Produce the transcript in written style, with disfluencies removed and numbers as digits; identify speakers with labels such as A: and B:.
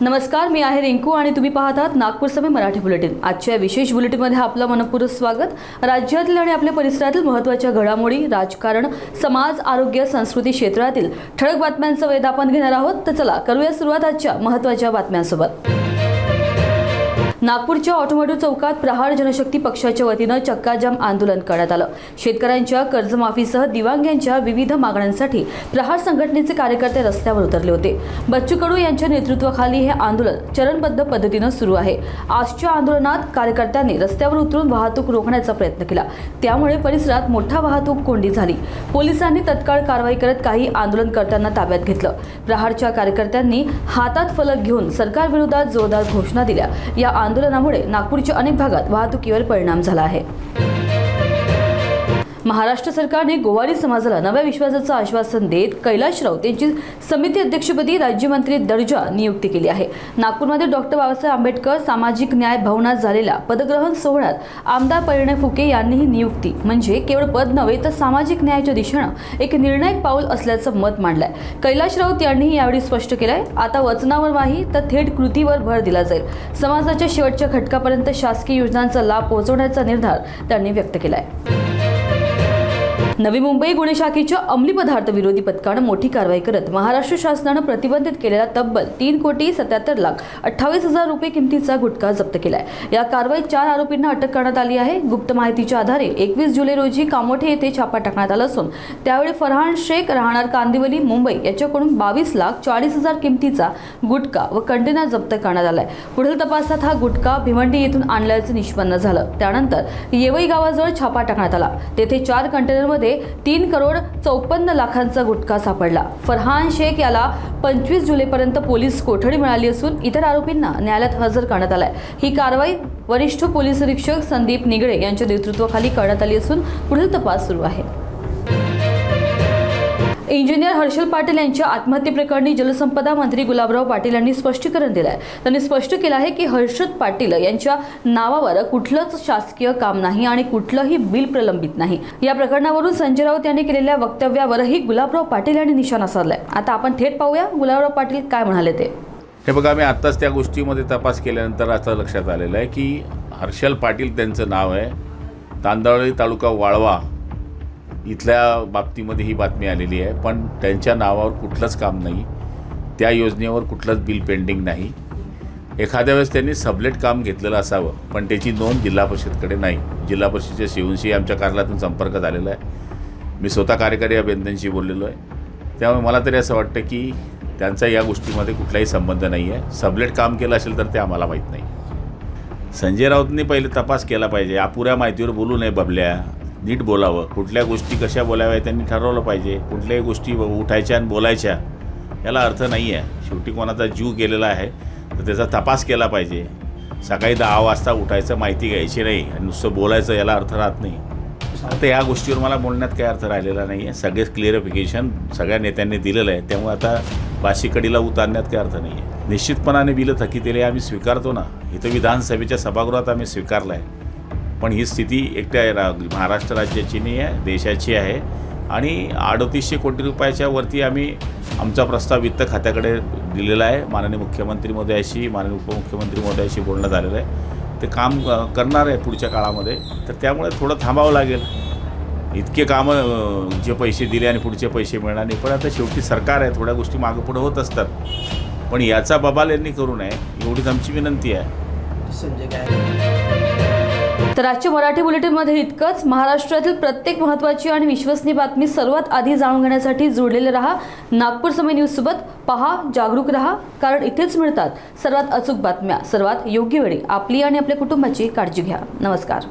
A: नमस्कार, मी आहे रिंकू आणि तुम्ही पाहत आहात नागपूर समय मराठी बुलेटिन। आजच्या विशेष बुलेटिनमध्ये आपलं मनपूर्वक स्वागत। राज्यातील आणि आपल्या परिसरातील महत्त्वाच्या घडामोडी, राजकारण, समाज, आरोग्य, संस्कृती क्षेत्रातील ठळक बातम्यांचं वेधापन घेणार आहोत। तर चला करूया सुरुवात आजच्या महत्त्वाच्या बातम्यांसोबत। नागपूरच्या ऑटोमोटिव्ह चौकात प्रहार जनशक्ती पक्षाच्या वतीने चक्काजाम आंदोलन करण्यात आलं। शेतकऱ्यांच्या कर्जमाफीसह दिव्यांगांच्या विविध मागण्यांसाठी प्रहार संघटनेचे कार्यकर्ते रस्त्यावर उतरले होते। बच्चू कडू यांच्या नेतृत्वाखाली हे आंदोलन चरणबद्ध पद्धतीने सुरू आहे। आजच्या आंदोलनात कार्यकर्त्यांनी रस्त्यावर उतरून वाहतूक रोखण्याचा प्रयत्न केला, त्यामुळे परिसरात मोठा वाहतूक कोंडी झाली। पोलिसांनी तत्काळ कारवाई करत काही आंदोलनकर्त्यांना ताब्यात घेतलं। प्रहारच्या कार्यकर्त्यांनी हातात फलक घेऊन सरकारविरोधात जोरदार घोषणा दिल्या। या आंदोलनामुळे नागपूरच्या अनेक भागात वाहतुकीवर परिणाम झाला आहे। महाराष्ट्र सरकारने गोवारी समाजाला नव्या विश्वासाचं आश्वासन देत कैलाश राऊत यांची समिती अध्यक्षपदी राज्यमंत्री दर्जा नियुक्ती केली आहे। नागपूरमध्ये डॉक्टर बाबासाहेब आंबेडकर सामाजिक न्याय भवनात झालेल्या पदग्रहण सोहळ्यात आमदार परिणय फुके यांनी ही नियुक्ती म्हणजे केवळ पद नव्हे तर सामाजिक न्यायाच्या दिशेने एक निर्णायक पाऊल असल्याचं मत मांडलंय। कैलाश राऊत यांनी यावेळी स्पष्ट केलंय, आता वचनावर नाही तर थेट कृतीवर भर दिला जाईल। समाजाच्या शेवटच्या घटकापर्यंत शासकीय योजनांचा लाभ पोहोचवण्याचा निर्धार त्यांनी व्यक्त केलाय। नवी मुंबई गुन्हे शाखेच्या अंमली पदार्थ विरोधी पथकाने मोठी कारवाई करत महाराष्ट्र शासनाने प्रतिबंधित केलेला तब्बल 3,77,28,000 रुपये किमतीचा गुटखा जप्त केलाय। या कारवाईत 4 आरोपींना अटक करण्यात आली आहे। गुप्त माहितीच्या आधारे 21 जुलै रोजी कामोठे येथे छापा टाकण्यात आला असून त्यावेळी फरहान शेख राहणार कांदिवली मुंबई याच्याकडून 22,40,000 किमतीचा गुटखा व कंटेनर जप्त करण्यात आलाय। पुढील तपासात हा गुटखा भिवंडी येथून आणल्याचे निष्पन्न झालं। त्यानंतर येवई गावाजवळ छापा टाकण्यात आला। तेथे 4 कंटेनरमध्ये 3,54,00,000चा गुटखा सापडला। फरहान शेख याला 25 जुलैपर्यंत पोलीस कोठडी मिळाली असून इतर आरोपींना न्यायालयात हजर करण्यात आलाय। ही कारवाई वरिष्ठ पोलीस निरीक्षक संदीप निगडे यांच्या नेतृत्वाखाली करण्यात आली असून पुढील तपास सुरू आहे। इंजिनियर हर्षल पाटील यांच्या आत्महत्येप्रकरणी जलसंपदा मंत्री गुलाबराव पाटील यांनी स्पष्टीकरण दिलं आहे। त्यांनी स्पष्ट केलं आहे की हर्षल पाटील यांच्या नावावर कुठलंच शासकीय काम नाही आणि कुठलंही बिल प्रलंबित नाही। या प्रकरणावरून संजय राऊत यांनी केलेल्या वक्तव्यावरही गुलाबराव पाटील यांनी निशाणा साधलाय। आता आपण थेट पाहूया गुलाबराव पाटील काय म्हणाले ते।
B: हे बघा, मी आत्ताच त्या गोष्टीमध्ये तपास केल्यानंतर असं लक्षात आलेलं आहे की हर्षल पाटील त्यांचं नाव आहे। तांदळी तालुका वाळवा इथल्या बाबतीमध्ये ही बातमी आलेली आहे, पण त्यांच्या नावावर कुठलंच काम नाही, त्या योजनेवर कुठलंच बिल पेंडिंग नाही। एखाद्या वेळेस त्यांनी सबलेट काम घेतलेलं असावं, पण त्याची नोंद जिल्हा परिषदकडे नाही। जिल्हा परिषदेच्या शिवूंशी आमच्या कार्यालयातून संपर्क झालेला आहे। मी स्वतः कार्यकारी अभियंत्यांशी बोललेलो आहे। त्यामुळे मला तरी असं वाटतं की त्यांचा या गोष्टीमध्ये कुठलाही संबंध नाही आहे। सबलेट काम केलं असेल तर ते आम्हाला माहीत नाही। संजय राऊतने पहिले तपास केला पाहिजे। अपुऱ्या माहितीवर बोलू नये, बबल्या नीट बोलावं। कुठल्या गोष्टी कशा बोलाव्या त्यांनी ठरवलं पाहिजे। कुठल्याही गोष्टी उठायच्या आणि बोलायच्या याला अर्थ नाही आहे। शेवटी कोणाचा जीव गेलेला आहे तर त्याचा तपास केला पाहिजे। सकाळी 10 वाजता उठायचं, माहिती घ्यायची नाही आणि नुसतं बोलायचं, याला अर्थ राहत नाही। आता या गोष्टीवर मला बोलण्यात काही अर्थ राहिलेला नाही आहे। सगळेच क्लिअरिफिकेशन सगळ्या नेत्यांनी दिलेलं आहे, त्यामुळे आता बाशीकडीला उतारण्यात काही अर्थ नाही आहे। निश्चितपणाने बिलं थकीत केले आम्ही स्वीकारतो ना, इथं विधानसभेच्या सभागृहात आम्ही स्वीकारलं आहे। पण ही स्थिती एकट्या महाराष्ट्र राज्याची नाही आहे, देशाची आहे। आणि 3800 कोटी रुपयाच्या वरती आम्ही आमचा प्रस्ताव वित्त खात्याकडे दिलेला आहे। माननीय मुख्यमंत्री महोदयाशी, माननीय उपमुख्यमंत्री महोदयाशी बोलणं झालेलं आहे। ते काम करणार आहे पुढच्या काळामध्ये, तर त्यामुळे थोडं थांबावं लागेल। इतके कामं जे पैसे दिले आणि पुढचे पैसे मिळणार नाही, पण आता शेवटी सरकार आहे, थोड्या गोष्टी मागं पुढं होत असतात, पण याचा बबाल यांनी करू नये एवढीच आमची विनंती आहे।
A: तर आजच्या मराठी बुलेटिनमध्ये इतकंच। महाराष्ट्रातील प्रत्येक महत्त्वाची आणि विश्वसनीय बातमी सर्वात आधी जाणून घेण्यासाठी जोडलेले रहा नागपूर समय न्यूज सोबत। पहा, जागरूक रहा, कारण इथेच मिळतात सर्वात अचूक बातम्या सर्वात योग्य वेळी। आपली आणि आपल्या कुटुंबाची काळजी घ्या। नमस्कार।